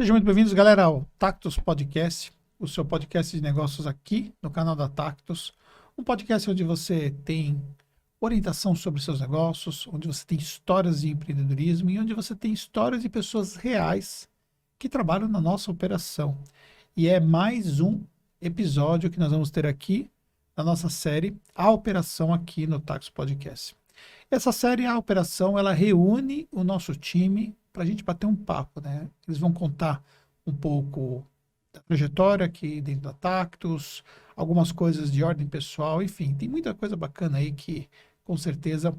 Sejam muito bem-vindos, galera, ao Tactus Podcast, o seu podcast de negócios aqui no canal da Tactus. Um podcast onde você tem orientação sobre seus negócios, onde você tem histórias de empreendedorismo e onde você tem histórias de pessoas reais que trabalham na nossa operação. E é mais um episódio que nós vamos ter aqui na nossa série A Operação aqui no Tactus Podcast. Essa série, A Operação, ela reúne o nosso time para a gente bater um papo, né? Eles vão contar um pouco da trajetória aqui dentro da Tactus, algumas coisas de ordem pessoal, enfim, tem muita coisa bacana aí que com certeza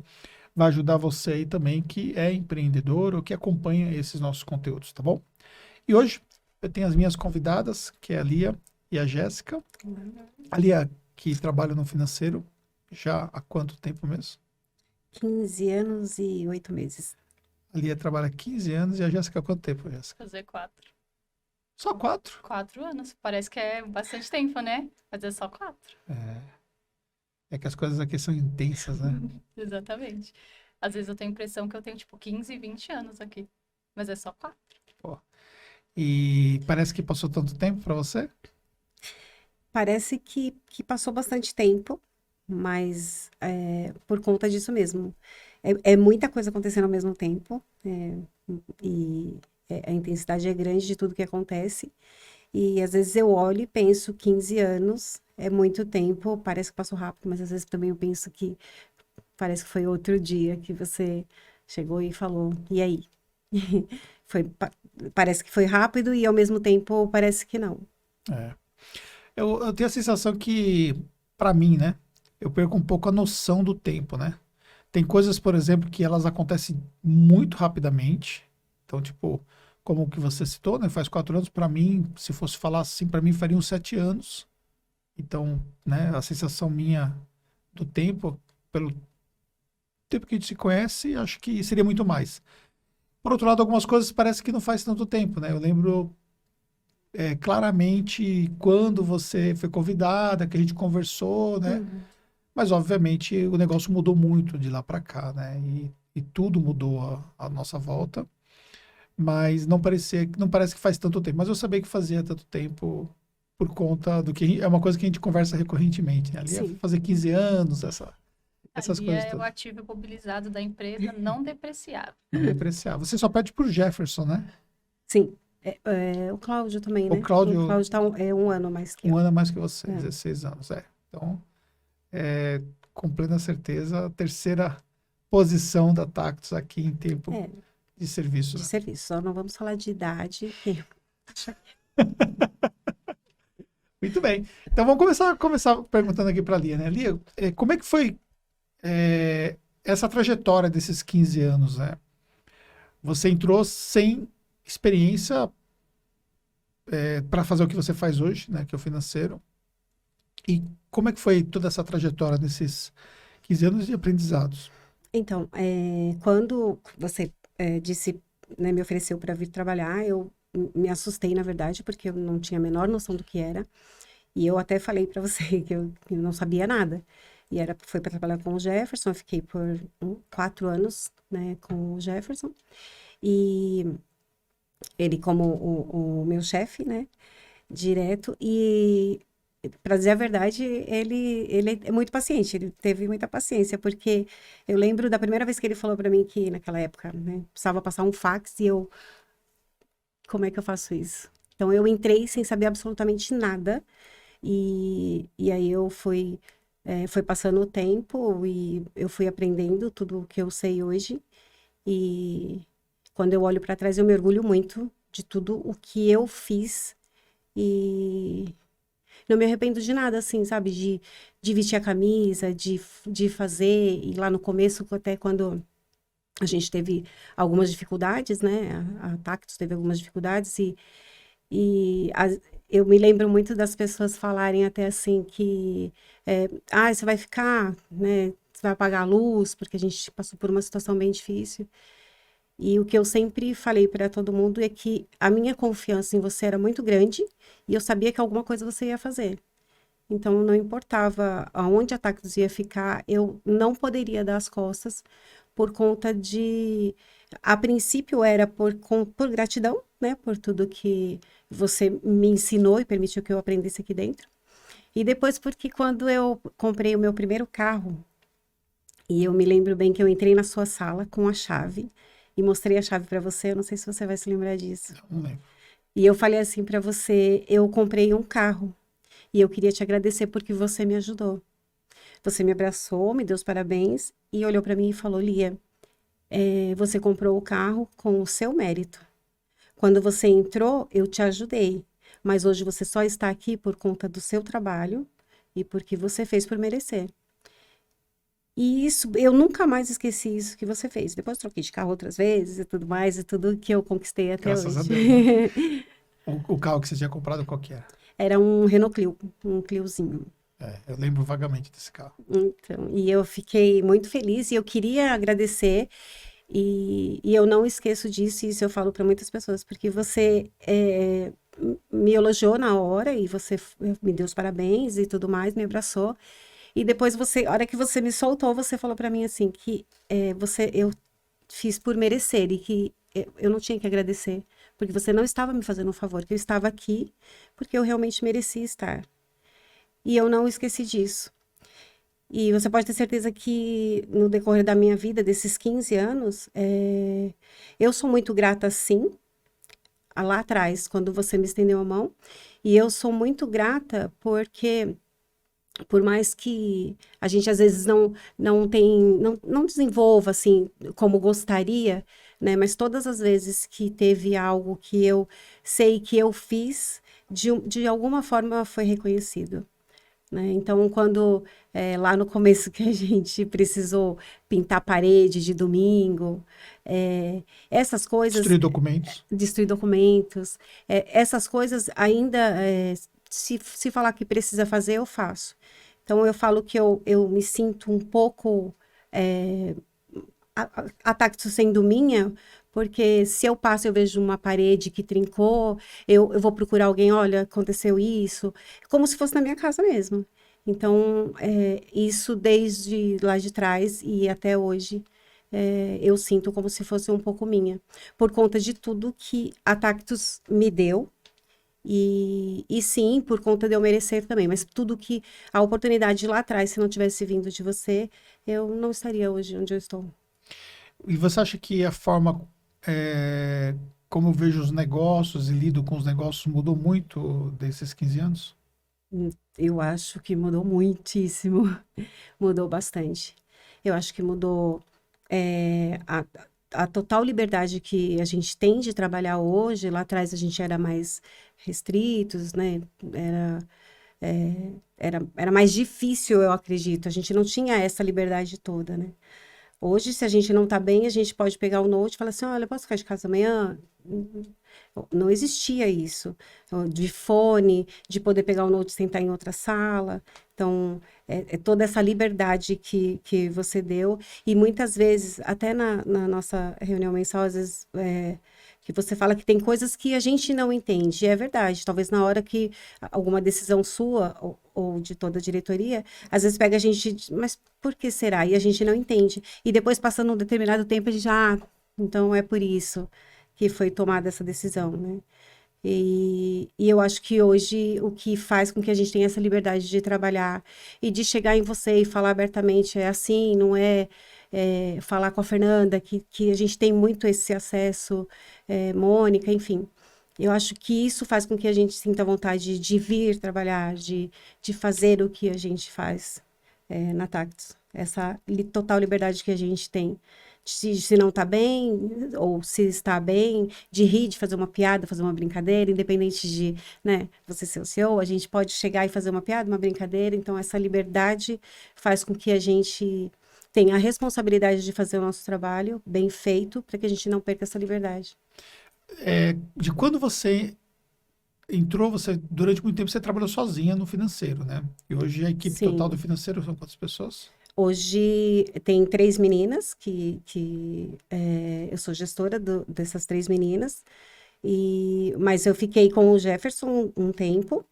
vai ajudar você aí também que é empreendedor ou que acompanha esses nossos conteúdos, tá bom? E hoje eu tenho as minhas convidadas, que é a Lia e a Jéssica. A Lia, que trabalha no financeiro já há quanto tempo mesmo? 15 anos e 8 meses. A Lia trabalha há 15 anos e a Jéssica há quanto tempo, Jéssica? Fazer 4. Só 4? 4 anos. Parece que é bastante tempo, né? Mas é só 4. É que as coisas aqui são intensas, né? Exatamente. Às vezes eu tenho a impressão que eu tenho, tipo, 15, 20 anos aqui. Mas é só 4. Pô. E parece que passou tanto tempo para você? Parece que passou bastante tempo, mas por conta disso mesmo. É muita coisa acontecendo ao mesmo tempo, e a intensidade é grande de tudo que acontece. E às vezes eu olho e penso, 15 anos é muito tempo, parece que passou rápido, mas às vezes também eu penso que parece que foi outro dia que você chegou e falou, e aí? Foi, parece que foi rápido e ao mesmo tempo parece que não. É. Eu tenho a sensação que, para mim, né? Eu perco um pouco a noção do tempo, né? Tem coisas, por exemplo, que elas acontecem muito rapidamente. Então, tipo, como o que você citou, né? Faz 4 anos, para mim, se fosse falar assim, para mim fariam 7 anos. Então, né? A sensação minha do tempo, pelo tempo que a gente se conhece, acho que seria muito mais. Por outro lado, algumas coisas parece que não faz tanto tempo, né? Eu lembro claramente quando você foi convidada, que a gente conversou, né? Uhum. Mas, obviamente, o negócio mudou muito de lá para cá, né? E tudo mudou à nossa volta. Mas não parece que faz tanto tempo. Mas eu sabia que fazia tanto tempo por conta do que é uma coisa que a gente conversa recorrentemente, né? Ali é Sim. fazer 15 anos, essas Ali coisas é o todas. ativo imobilizado da empresa não depreciável. Não depreciar. Você só pede pro Jefferson, né? Sim, o Cláudio também, O né? O Cláudio, Cláudio tá um ano mais que um eu. ano a mais que você, É, 16 anos, é. Então, com plena certeza, a terceira posição da Tactus aqui em tempo é, de serviço, de né? serviço. Só não vamos falar de idade. Que... Muito bem. Então vamos começar perguntando aqui para a Lia, né? Lia, como é que foi essa trajetória desses 15 anos, né? Você entrou sem experiência para fazer o que você faz hoje, né? Que é o financeiro. E como é que foi toda essa trajetória nesses 15 anos de aprendizados? Então, quando você disse, né, me ofereceu para vir trabalhar, eu me assustei, na verdade, porque eu não tinha a menor noção do que era. E eu até falei para você que eu não sabia nada. E foi para trabalhar com o Jefferson, eu fiquei por 4 anos, né, com o Jefferson. E ele como o meu chefe, né? Direto. E, para dizer a verdade, ele é muito paciente, ele teve muita paciência, porque eu lembro da primeira vez que ele falou para mim que naquela época, né, precisava passar um fax e eu, como é que eu faço isso? Então eu entrei sem saber absolutamente nada e aí eu foi passando o tempo e eu fui aprendendo tudo o que eu sei hoje e quando eu olho para trás eu me orgulho muito de tudo o que eu fiz e não me arrependo de nada, assim, sabe? De vestir a camisa, de fazer. E lá no começo, até quando a gente teve algumas dificuldades, né? A Tactus teve algumas dificuldades eu me lembro muito das pessoas falarem até assim que, você vai ficar, né? Você vai apagar a luz, porque a gente passou por uma situação bem difícil. E o que eu sempre falei para todo mundo é que a minha confiança em você era muito grande e eu sabia que alguma coisa você ia fazer. Então, não importava aonde a Tactus ia ficar, eu não poderia dar as costas por conta de A princípio era por gratidão, né? Por tudo que você me ensinou e permitiu que eu aprendesse aqui dentro. E depois porque quando eu comprei o meu primeiro carro, e eu me lembro bem que eu entrei na sua sala com a chave e mostrei a chave para você, eu não sei se você vai se lembrar disso. Não lembro. E eu falei assim para você, eu comprei um carro e eu queria te agradecer porque você me ajudou. Você me abraçou, me deu os parabéns e olhou para mim e falou, Lia, você comprou o carro com o seu mérito. Quando você entrou, eu te ajudei, mas hoje você só está aqui por conta do seu trabalho e porque você fez por merecer. E isso, eu nunca mais esqueci isso que você fez. Depois troquei de carro outras vezes e tudo mais, e tudo que eu conquistei até Graças a hoje. Deus, né? O carro que você tinha comprado, qual que era? Era um Renault Clio, um Cliozinho. Eu lembro vagamente desse carro. Então, e eu fiquei muito feliz e eu queria agradecer. E eu não esqueço disso, e isso eu falo para muitas pessoas, porque você me elogiou na hora e você me deu os parabéns e tudo mais, me abraçou. E depois você, a hora que você me soltou, você falou para mim assim que eu fiz por merecer e que eu não tinha que agradecer, porque você não estava me fazendo um favor, que eu estava aqui porque eu realmente merecia estar. E eu não esqueci disso. E você pode ter certeza que no decorrer da minha vida, desses 15 anos, eu sou muito grata, sim, lá atrás, quando você me estendeu a mão. E eu sou muito grata porque, por mais que a gente às vezes não desenvolva assim como gostaria, né? Mas todas as vezes que teve algo que eu sei que eu fiz, de alguma forma foi reconhecido. Né? Então, quando lá no começo que a gente precisou pintar a parede de domingo, essas coisas, Destruir documentos. destruir documentos, essas coisas ainda, se falar que precisa fazer, eu faço. Então, eu falo que eu me sinto um pouco a Tacto sendo minha, porque se eu passo e eu vejo uma parede que trincou, eu vou procurar alguém, olha, aconteceu isso, como se fosse na minha casa mesmo. Então, isso desde lá de trás e até hoje, eu sinto como se fosse um pouco minha, por conta de tudo que a Tactus me deu, e sim, por conta de eu merecer também, mas tudo que a oportunidade lá atrás, se não tivesse vindo de você, eu não estaria hoje onde eu estou. E você acha que a forma como eu vejo os negócios e lido com os negócios mudou muito desses 15 anos? Eu acho que mudou muitíssimo, mudou bastante. Eu acho que mudou a total liberdade que a gente tem de trabalhar hoje. Lá atrás a gente era mais restritos, né? Era mais difícil, eu acredito. A gente não tinha essa liberdade toda, né? Hoje, se a gente não tá bem, a gente pode pegar o note e falar assim, olha, posso ficar de casa amanhã? Não existia isso, de fone, de poder pegar o note e sentar em outra sala. Então, é toda essa liberdade que você deu. E muitas vezes, até na nossa reunião mensal, às vezes, que você fala que tem coisas que a gente não entende. E é verdade, talvez na hora que alguma decisão sua ou de toda a diretoria, às vezes pega a gente, mas por que será? E a gente não entende. E depois, passando um determinado tempo, a gente, então é por isso que foi tomada essa decisão, né? E eu acho que hoje o que faz com que a gente tenha essa liberdade de trabalhar e de chegar em você e falar abertamente, é assim, não é, falar com a Fernanda, que a gente tem muito esse acesso, Mônica, enfim. Eu acho que isso faz com que a gente sinta vontade de vir trabalhar, de fazer o que a gente faz na Tactus. Essa total liberdade que a gente tem. Se não está bem, ou se está bem, de rir, de fazer uma piada, fazer uma brincadeira, independente de, né, você ser o CEO, a gente pode chegar e fazer uma piada, uma brincadeira. Então, essa liberdade faz com que a gente tenha a responsabilidade de fazer o nosso trabalho bem feito, para que a gente não perca essa liberdade. De quando você entrou, durante muito tempo você trabalhou sozinha no financeiro, né? E hoje a equipe total do Sim. financeiro são quantas pessoas? Hoje tem 3 meninas eu sou gestora dessas 3 meninas, mas eu fiquei com o Jefferson um tempo,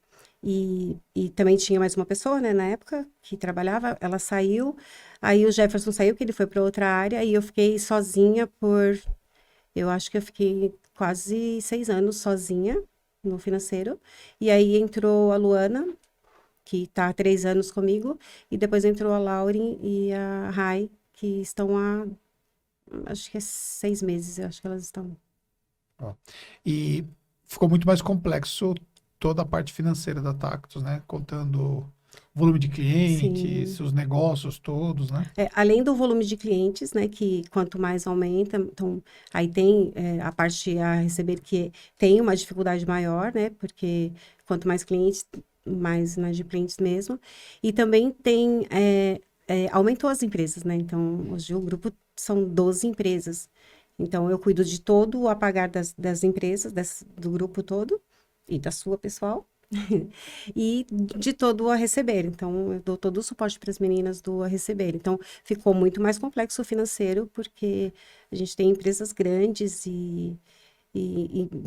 e também tinha mais uma pessoa, né, na época, que trabalhava, ela saiu, aí o Jefferson saiu, que ele foi para outra área, e eu fiquei sozinha por Eu acho que eu fiquei quase 6 anos sozinha no financeiro. E aí entrou a Luana, que está há 3 anos comigo, e depois entrou a Lauren e a Rai, que estão há, acho que é 6 meses, eu acho que elas estão. Ó. E ficou muito mais complexo toda a parte financeira da Tactus, né? Contando volume de clientes, Sim. os negócios todos, né? Além do volume de clientes, né, que quanto mais aumenta, então, aí tem a parte a receber que tem uma dificuldade maior, né, porque quanto mais clientes, mais inadimplentes mesmo, e também tem, aumentou as empresas, né, então, hoje o grupo são 12 empresas, então eu cuido de todo o apagar das empresas, do grupo todo, e da sua pessoal, e de todo a receber. Então, eu dou todo o suporte para as meninas do a receber. Então, ficou muito mais complexo o financeiro, porque a gente tem empresas grandes e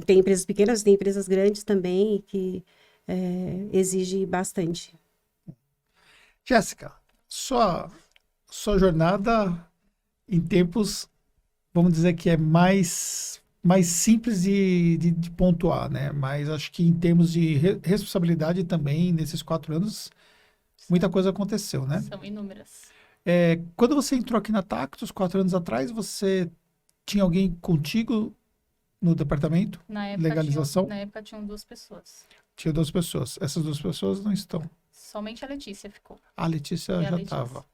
tem empresas pequenas, tem empresas grandes também, que exige bastante. Jéssica, sua jornada em tempos, vamos dizer que é mais simples de pontuar, né? Mas acho que em termos de responsabilidade também, nesses 4 anos, muita São, coisa aconteceu, né? são inúmeras. Quando você entrou aqui na Tactus, 4 anos atrás, você tinha alguém contigo no departamento de legalização? Na época tinham 2 pessoas. Tinha 2 pessoas. Essas 2 pessoas não estão. Somente a Letícia ficou. A Letícia E a já Letícia. estava.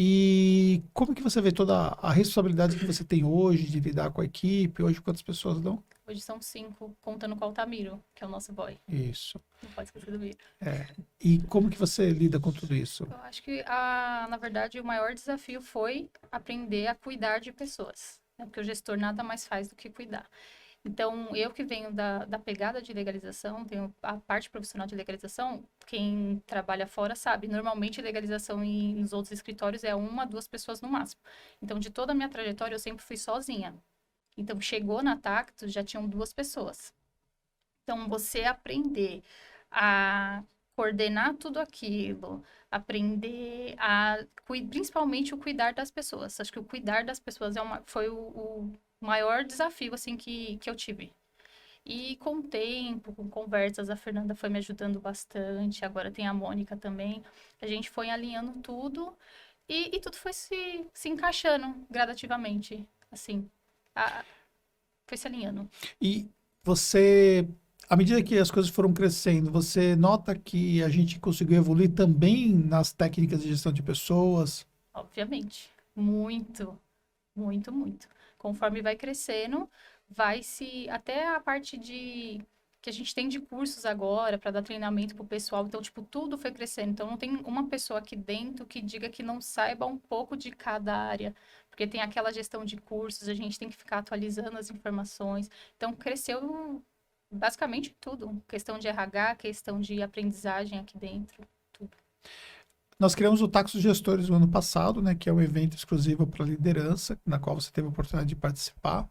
E como que você vê toda a responsabilidade que você tem hoje de lidar com a equipe? Hoje, quantas pessoas dão? Hoje são 5, contando com o Altamiro, que é o nosso boy. Isso. Não pode esquecer do Miro. E como que você lida com tudo isso? Eu acho que, na verdade, o maior desafio foi aprender a cuidar de pessoas, né? Porque o gestor nada mais faz do que cuidar. Então, eu que venho da pegada de legalização, tenho a parte profissional de legalização, quem trabalha fora sabe, normalmente legalização nos outros escritórios é 1, 2 pessoas no máximo. Então, de toda a minha trajetória, eu sempre fui sozinha. Então, chegou na Tactus, já tinham 2 pessoas. Então, você aprender a coordenar tudo aquilo, aprender principalmente o cuidar das pessoas. Acho que o cuidar das pessoas foi o maior desafio, assim, que eu tive. E com o tempo, com conversas, a Fernanda foi me ajudando bastante, agora tem a Mônica também. A gente foi alinhando tudo e tudo foi se encaixando gradativamente, assim. Foi se alinhando. E você, à medida que as coisas foram crescendo, você nota que a gente conseguiu evoluir também nas técnicas de gestão de pessoas? Obviamente. Muito, muito, muito. Conforme vai crescendo, vai se. Até a parte de. Que a gente tem de cursos agora para dar treinamento pro pessoal. Então, tipo, tudo foi crescendo. Então, não tem uma pessoa aqui dentro que diga que não saiba um pouco de cada área. Porque tem aquela gestão de cursos, a gente tem que ficar atualizando as informações. Então, cresceu basicamente tudo. Questão de RH, questão de aprendizagem aqui dentro, tudo. Nós criamos o Taxos Gestores no ano passado, né, que é um evento exclusivo para liderança, na qual você teve a oportunidade de participar.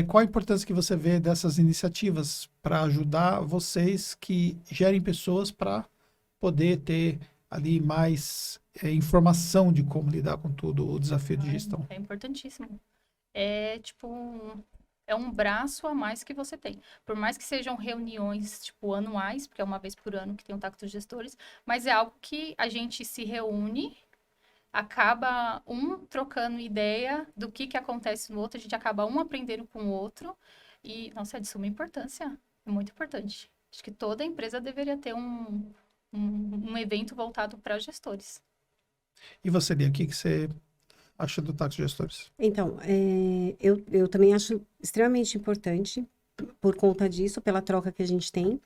Qual a importância que você vê dessas iniciativas para ajudar vocês que gerem pessoas para poder ter ali mais informação de como lidar com tudo o desafio de gestão? É importantíssimo. É tipo é um braço a mais que você tem. Por mais que sejam reuniões tipo anuais, porque é uma vez por ano que tem o Tacto dos Gestores, mas é algo que a gente se reúne, acaba trocando ideia do que acontece no outro, a gente acaba aprendendo com o outro e nossa, é de suma importância, é muito importante. Acho que toda empresa deveria ter um evento voltado para gestores. E você, Lia, o que você acha do Taxos Gestores? Então, eu também acho extremamente importante por conta disso, pela troca que a gente tem,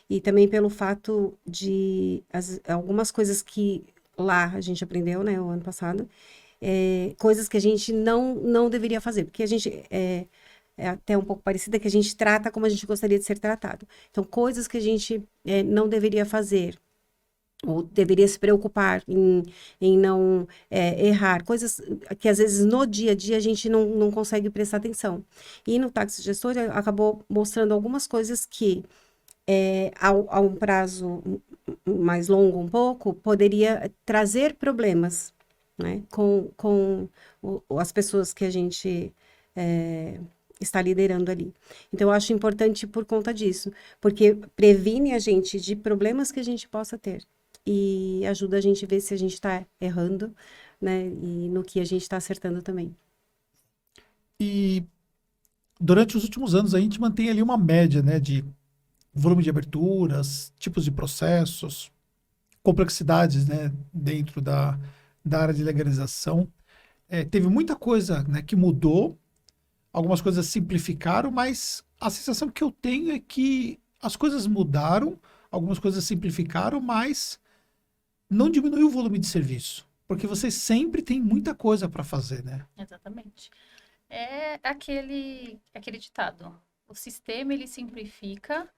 e também pelo fato de algumas coisas que lá a gente aprendeu, né, o ano passado, coisas que a gente não deveria fazer, porque a gente é até um pouco parecida, que a gente trata como a gente gostaria de ser tratado. Então, coisas que a gente não deveria fazer, ou deveria se preocupar em não errar, coisas que às vezes no dia a dia a gente não consegue prestar atenção. E no Táxi Gestor acabou mostrando algumas coisas que a um prazo mais longo um pouco, poderia trazer problemas, né, com as pessoas que a gente está liderando ali. Então, eu acho importante por conta disso, porque previne a gente de problemas que a gente possa ter e ajuda a gente a ver se a gente está errando, né, e no que a gente está acertando também. E durante os últimos anos a gente mantém ali uma média, né, de volume de aberturas, tipos de processos, complexidades, né, dentro da área de legalização. Teve muita coisa, né, que mudou, algumas coisas simplificaram, mas a sensação que eu tenho é que as coisas mudaram, algumas coisas simplificaram, mas não diminuiu o volume de serviço, porque vocês sempre têm muita coisa para fazer, né? Exatamente. É aquele ditado. O sistema, ele simplifica,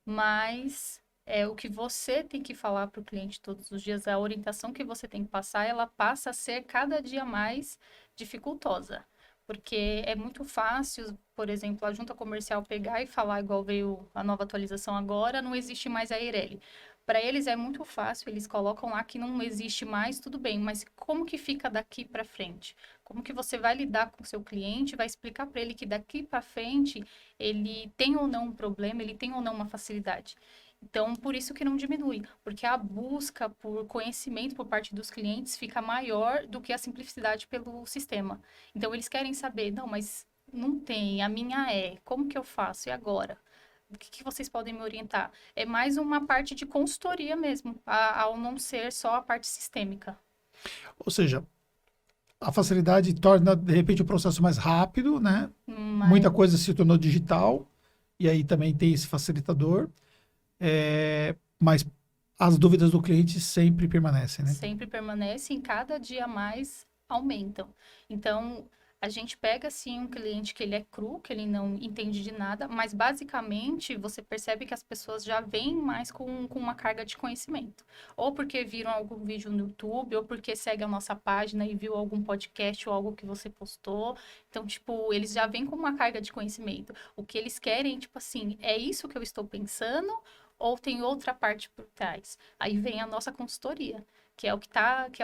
mas o que você tem que falar para o cliente todos os dias, a orientação que você tem que passar, ela passa a ser cada dia mais dificultosa. Porque é muito fácil, por exemplo, a junta comercial pegar e falar, igual veio a nova atualização agora, não existe mais a Eireli. Para eles é muito fácil, eles colocam lá que não existe mais, tudo bem, mas como que fica daqui para frente? Como que você vai lidar com o seu cliente, vai explicar para ele que daqui para frente ele tem ou não um problema, ele tem ou não uma facilidade. Então, por isso que não diminui, porque a busca por conhecimento por parte dos clientes fica maior do que a simplicidade pelo sistema. Então, eles querem saber, não, mas não tem, a minha como que eu faço? E agora? O que vocês podem me orientar? É mais uma parte de consultoria mesmo, ao não ser só a parte sistêmica. Ou seja, a facilidade torna, de repente, o processo mais rápido, né? Mas, Muita coisa se tornou digital, e aí também tem esse facilitador, mas as dúvidas do cliente sempre permanecem, né? sempre permanecem, cada dia mais aumentam. Então, a gente pega, assim, um cliente que ele é cru, que ele não entende de nada, mas, basicamente, você percebe que as pessoas já vêm mais com uma carga de conhecimento. Ou porque viram algum vídeo no YouTube, ou porque segue a nossa página e viu algum podcast ou algo que você postou. Então, tipo, eles já vêm com uma carga de conhecimento. O que eles querem, tipo assim, é isso que eu estou pensando ou tem outra parte por trás? Aí vem a nossa consultoria, que é o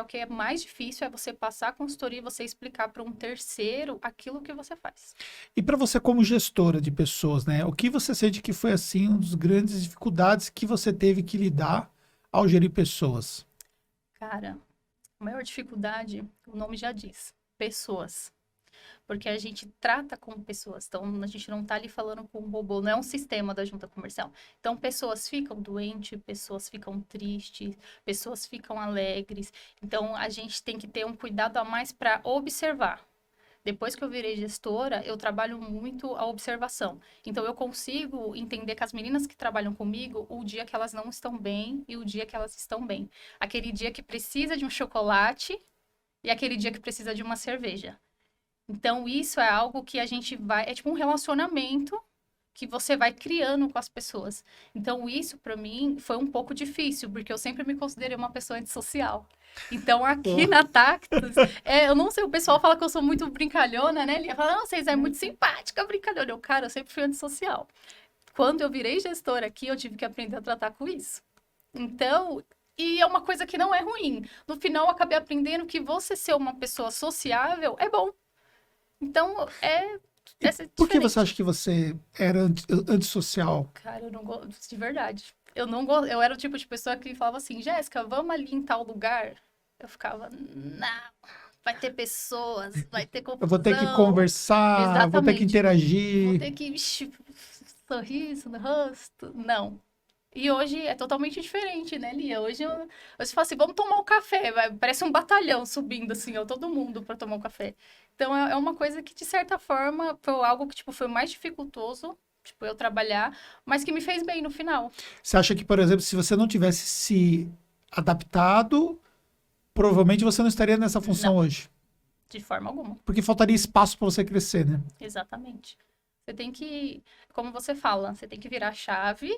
que é mais difícil, é você passar a consultoria e você explicar para um terceiro aquilo que você faz. E para você, como gestora de pessoas, né? O que você sente que foi, assim, uma das grandes dificuldades que você teve que lidar ao gerir pessoas? Cara, a maior dificuldade, o nome já diz, pessoas. Porque a gente trata com pessoas, então a gente não está ali falando com um robô, não é um sistema da junta comercial. Então, pessoas ficam doentes, pessoas ficam tristes, pessoas ficam alegres. Então, a gente tem que ter um cuidado a mais para observar. Depois que eu virei gestora, eu trabalho muito a observação. Então, eu consigo entender que as meninas que trabalham comigo, o dia que elas não estão bem e o dia que elas estão bem. Aquele dia que precisa de um chocolate e aquele dia que precisa de uma cerveja. Então, isso é algo que a gente vai... É tipo um relacionamento que você vai criando com as pessoas. Então, isso, para mim, foi um pouco difícil, porque eu sempre me considerei uma pessoa antissocial. Então, aqui na Tactus, eu não sei, o pessoal fala que eu sou muito brincalhona, né? Ele fala, não, vocês é muito simpática, brincalhona. Cara, eu sempre fui antissocial. Quando eu virei gestora aqui, eu tive que aprender a tratar com isso. Então... E é uma coisa que não é ruim. No final, eu acabei aprendendo que você ser uma pessoa sociável é bom. Então, Por que você acha que você era antissocial? Cara, eu não gosto, de verdade. Eu não gosto, eu era o tipo de pessoa que falava assim, Jéssica, vamos ali em tal lugar? Eu ficava, não, vai ter pessoas, vai ter confusão. Eu vou ter que conversar, Exatamente. vou ter que interagir. Vou ter que, sorriso no rosto. Não. E hoje é totalmente diferente, né, Lia? Hoje você fala assim, vamos tomar um café. Parece um batalhão subindo, assim, ó, todo mundo para tomar um café. Então, é uma coisa que, de certa forma, foi algo que, tipo, foi mais dificultoso, tipo, eu trabalhar, mas que me fez bem no final. Você acha que, por exemplo, se você não tivesse se adaptado, provavelmente você não estaria nessa função hoje? De forma alguma. Porque faltaria espaço para você crescer, né? Exatamente. Você tem que, como você fala, você tem que virar a chave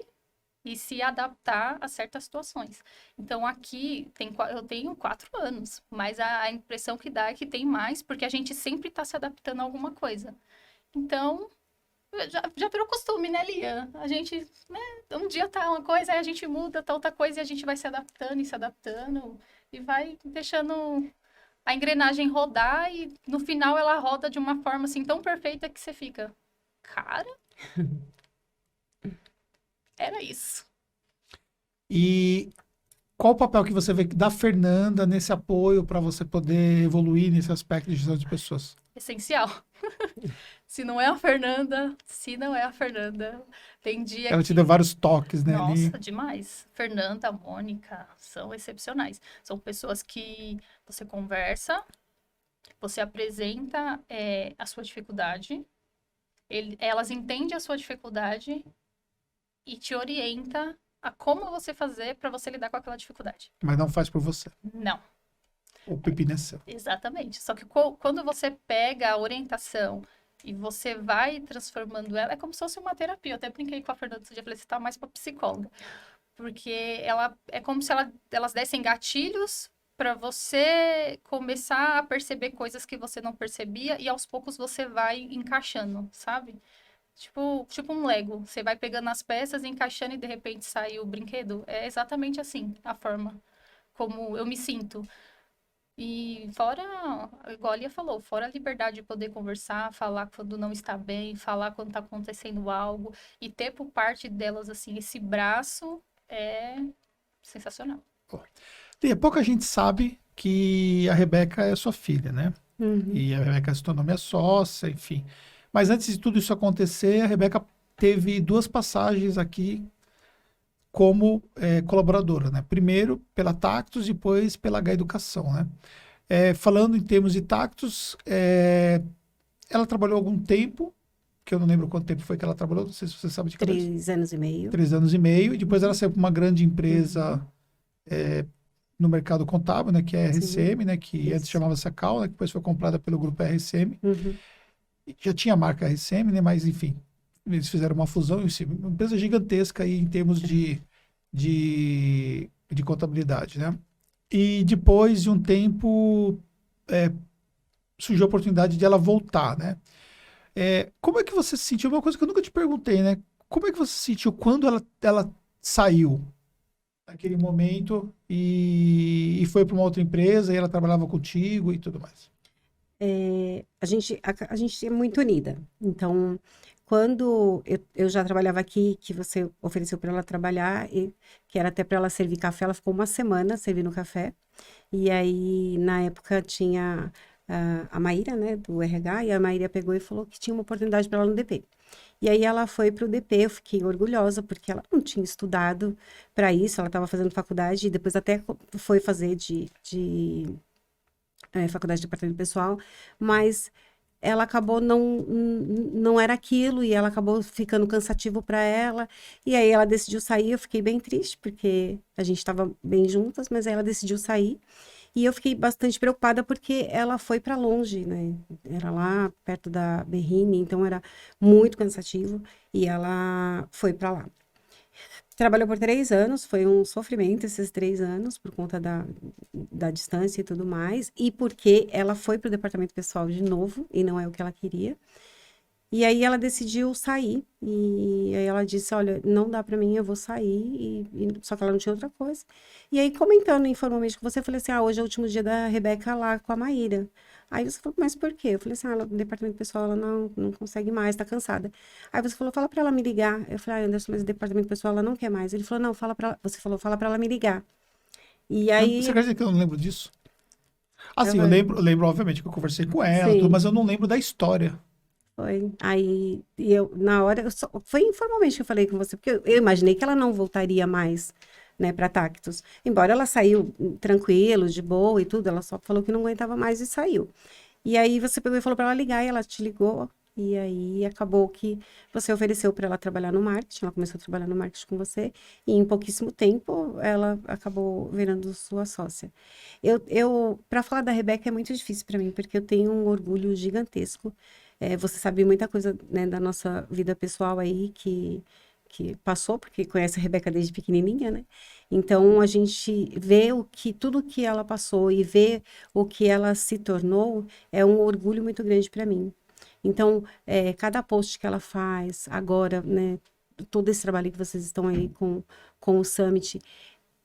e se adaptar a certas situações. Então, aqui, eu tenho 4 anos, mas a impressão que dá é que tem mais, porque a gente sempre está se adaptando a alguma coisa. Então, já virou costume, né, Lia? A gente, né, um dia tá uma coisa, aí a gente muda, tá outra coisa, e a gente vai se adaptando, e vai deixando a engrenagem rodar, e no final ela roda de uma forma, assim, tão perfeita que você fica, Cara, era isso. E qual o papel que você vê da Fernanda nesse apoio para você poder evoluir nesse aspecto de gestão de pessoas? Essencial. Se não é a Fernanda, tem dia Ela te que... deu vários toques, né, ali. Nossa, demais. Fernanda, Mônica, são excepcionais. São pessoas que você conversa, você apresenta a sua dificuldade, elas entendem a sua dificuldade e te orienta a como você fazer para você lidar com aquela dificuldade. Mas não faz por você. Não, O pepino é seu. exatamente. Só que quando você pega a orientação e você vai transformando ela, é como se fosse uma terapia. Eu até brinquei com a Fernanda esse dia, falei, você tá mais pra psicóloga. Porque é como se elas dessem gatilhos para você começar a perceber coisas que você não percebia e aos poucos você vai encaixando, sabe? Tipo um Lego. Você vai pegando as peças, encaixando e de repente sai o brinquedo. É exatamente assim a forma como eu me sinto. E fora, igual a Lia falou, fora a liberdade de poder conversar, falar quando não está bem, falar quando está acontecendo algo e ter por parte delas, assim, esse braço é sensacional. E pouca gente sabe que a Rebeca é sua filha, né? Uhum. E a Rebeca se tornou minha sócia, enfim. Mas antes de tudo isso acontecer, a Rebeca teve duas passagens aqui como colaboradora, né? Primeiro pela Tactus, depois pela H Educação, né? Falando em termos de Tactus, ela trabalhou algum tempo, que eu não lembro quanto tempo foi que ela trabalhou, não sei se você sabe de cabeça. 3 anos e meio. 3 anos e meio, e depois ela saiu para uma grande empresa no mercado contábil, né, que é a RCM, né, que Isso. antes chamava Sacal, né, que depois foi comprada pelo grupo RCM. Uhum. Já tinha a marca RCM, né, mas enfim, eles fizeram uma fusão, uma empresa gigantesca aí em termos de contabilidade, né? E depois de um tempo surgiu a oportunidade de ela voltar, né? Como é que você se sentiu? Uma coisa que eu nunca te perguntei, né? Como é que você se sentiu quando ela saiu naquele momento e foi para uma outra empresa e ela trabalhava contigo e tudo mais? A gente é muito unida. Então, quando eu já trabalhava aqui, que você ofereceu para ela trabalhar, que era até para ela servir café, ela ficou uma semana servindo café. E aí, na época, tinha a Maíra, né, do RH, e a Maíra pegou e falou que tinha uma oportunidade para ela no DP. E aí ela foi para o DP, eu fiquei orgulhosa, porque ela não tinha estudado para isso, ela estava fazendo faculdade, e depois até foi fazer faculdade de departamento pessoal, mas ela acabou não era aquilo, e ela acabou ficando cansativo para ela, e aí ela decidiu sair. Eu fiquei bem triste, porque a gente estava bem juntas, mas aí ela decidiu sair, e eu fiquei bastante preocupada, porque ela foi para longe, né? Era lá perto da Berrini, então era muito cansativo, e ela foi para lá. Trabalhou por 3 anos, foi um sofrimento esses 3 anos, por conta da distância e tudo mais, e porque ela foi para o departamento pessoal de novo, e não é o que ela queria. E aí ela decidiu sair, e aí ela disse, olha, não dá para mim, eu vou sair, só que ela não tinha outra coisa. E aí, comentando informalmente com você, eu falei assim, hoje é o último dia da Rebeca lá com a Maíra. Aí você falou, mas por quê? Eu falei assim, no departamento pessoal ela não consegue mais, tá cansada. Aí você falou, fala pra ela me ligar. Eu falei, Anderson, mas o departamento pessoal ela não quer mais. Ele falou, não, você falou, fala pra ela me ligar. E aí, Você acredita que eu não lembro disso? Assim, eu eu- lembro, obviamente, que eu conversei com ela, sim, mas eu não lembro da história. foi. Aí, e eu, na hora, foi informalmente que eu falei com você, porque eu imaginei que ela não voltaria mais, né, para Tactus. Embora ela saiu tranquilo, de boa e tudo, ela só falou que não aguentava mais e saiu. E aí você pegou e falou para ela ligar, e ela te ligou, e aí acabou que você ofereceu para ela trabalhar no marketing, ela começou a trabalhar no marketing com você, e em pouquíssimo tempo ela acabou virando sua sócia. Para falar da Rebeca é muito difícil para mim, porque eu tenho um orgulho gigantesco. Você sabe muita coisa, né, da nossa vida pessoal aí que passou, porque conhece a Rebeca desde pequenininha, né? Então a gente vê tudo que ela passou e vê o que ela se tornou é um orgulho muito grande para mim. Então, cada post que ela faz agora, né, todo esse trabalho que vocês estão aí com o Summit,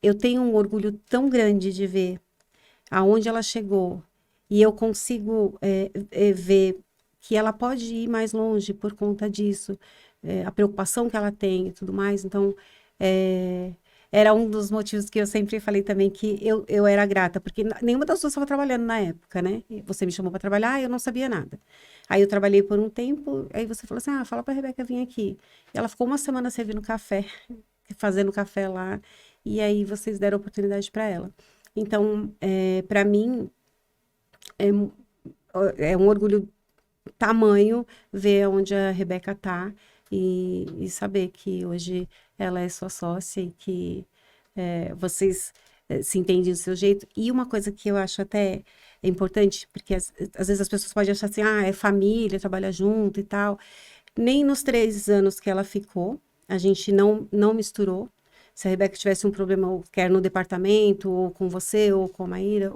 eu tenho um orgulho tão grande de ver aonde ela chegou, e eu consigo ver que ela pode ir mais longe por conta disso, a preocupação que ela tem e tudo mais. Então, era um dos motivos que eu sempre falei também que eu era grata, porque nenhuma das duas estava trabalhando na época, né? E você me chamou para trabalhar, eu não sabia nada. Aí eu trabalhei por um tempo, aí você falou assim, fala para a Rebeca vir aqui. E ela ficou uma semana servindo café, fazendo café lá, e aí vocês deram oportunidade para ela. Então, para mim, é um orgulho tamanho ver onde a Rebeca tá e saber que hoje ela é sua sócia e que vocês se entendem do seu jeito. E uma coisa que eu acho até importante, porque às vezes as pessoas podem achar assim, é família, trabalha junto e tal. Nem nos 3 anos que ela ficou, a gente não misturou. Se a Rebeca tivesse um problema, ou quer no departamento, ou com você, ou com a Maíra,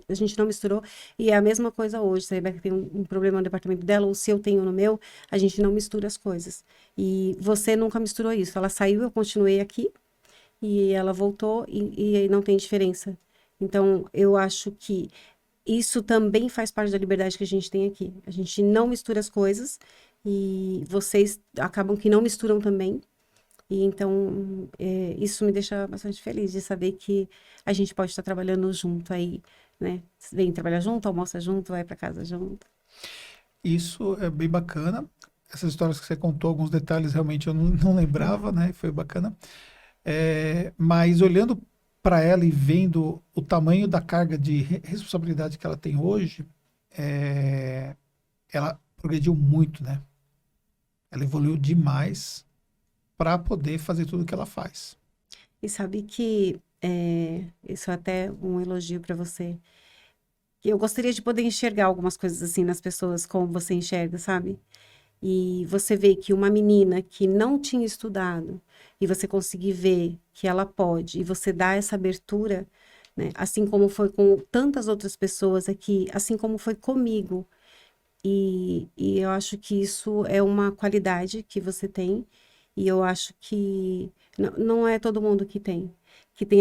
a gente não misturou. E é a mesma coisa hoje. Se a Rebeca tem um problema no departamento dela, ou se eu tenho no meu, a gente não mistura as coisas. E você nunca misturou isso. Ela saiu, eu continuei aqui, e ela voltou, e não tem diferença. Então, eu acho que isso também faz parte da liberdade que a gente tem aqui. A gente não mistura as coisas, e vocês acabam que não misturam também. E então, isso me deixa bastante feliz de saber que a gente pode estar trabalhando junto aí, né? Vem trabalhar junto, almoça junto, vai para casa junto. Isso é bem bacana. Essas histórias que você contou, alguns detalhes realmente eu não lembrava, né? Foi bacana. Mas olhando para ela e vendo o tamanho da carga de responsabilidade que ela tem hoje, ela progrediu muito, né? Ela evoluiu demais para poder fazer tudo o que ela faz. E sabe que isso é até um elogio para você. Eu gostaria de poder enxergar algumas coisas assim nas pessoas como você enxerga, sabe? E você vê que uma menina que não tinha estudado e você conseguir ver que ela pode e você dá essa abertura, né? Assim como foi com tantas outras pessoas aqui, assim como foi comigo. E eu acho que isso é uma qualidade que você tem e eu acho que não é todo mundo que tem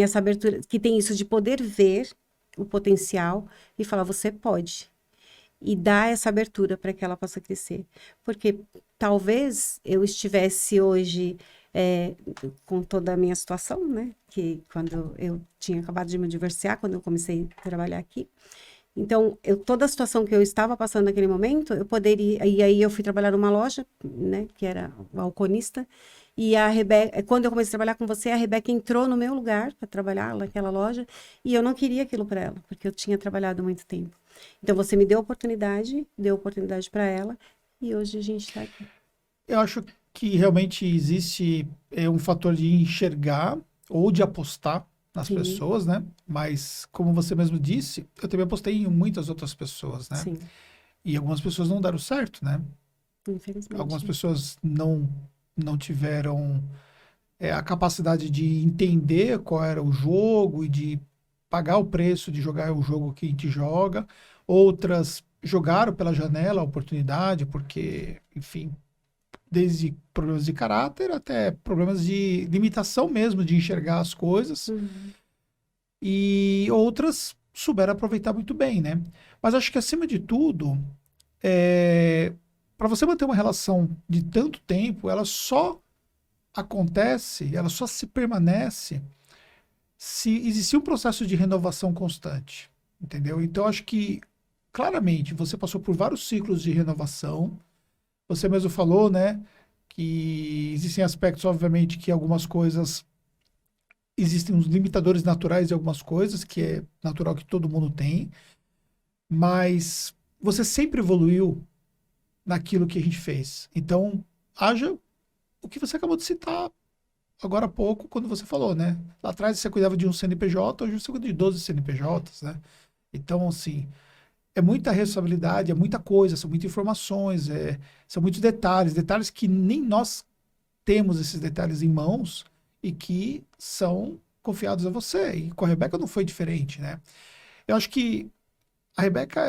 essa abertura, que tem isso de poder ver o potencial e falar, você pode. E dar essa abertura para que ela possa crescer. Porque talvez eu estivesse hoje com toda a minha situação, né? Que quando eu tinha acabado de me divorciar, quando eu comecei a trabalhar aqui. Então, toda a situação que eu estava passando naquele momento, eu poderia... E aí eu fui trabalhar numa loja, né? Que era balconista. E a Rebeca... Quando eu comecei a trabalhar com você, a Rebeca entrou no meu lugar para trabalhar naquela loja. E eu não queria aquilo para ela, porque eu tinha trabalhado muito tempo. Então, você me deu oportunidade para ela, e hoje a gente está aqui. Eu acho que realmente existe um fator de enxergar ou de apostar nas Sim. pessoas, né? Mas, como você mesmo disse, eu também apostei em muitas outras pessoas, né? Sim, E algumas pessoas não deram certo, né? infelizmente. Algumas pessoas não tiveram a capacidade de entender qual era o jogo e de pagar o preço de jogar o jogo que a gente joga. Outras jogaram pela janela a oportunidade, porque, enfim, desde problemas de caráter até problemas de limitação mesmo, de enxergar as coisas. Uhum. E outras souberam aproveitar muito bem, né? Mas acho que, acima de tudo, para você manter uma relação de tanto tempo, ela só acontece, ela só se permanece se existir um processo de renovação constante, entendeu? Então, acho que, claramente, você passou por vários ciclos de renovação. Você mesmo falou, né, que existem aspectos, obviamente, que algumas coisas... Existem uns limitadores naturais de algumas coisas, que é natural que todo mundo tem, mas você sempre evoluiu naquilo que a gente fez. Então, haja o que você acabou de citar agora há pouco, quando você falou, né? Lá atrás você cuidava de um CNPJ, hoje você cuida de 12 CNPJs, né? Então, assim, é muita responsabilidade, é muita coisa, são muitas informações, são muitos detalhes que nem nós temos esses detalhes em mãos e que são confiados a você. E com a Rebeca não foi diferente, né? Eu acho que a Rebeca,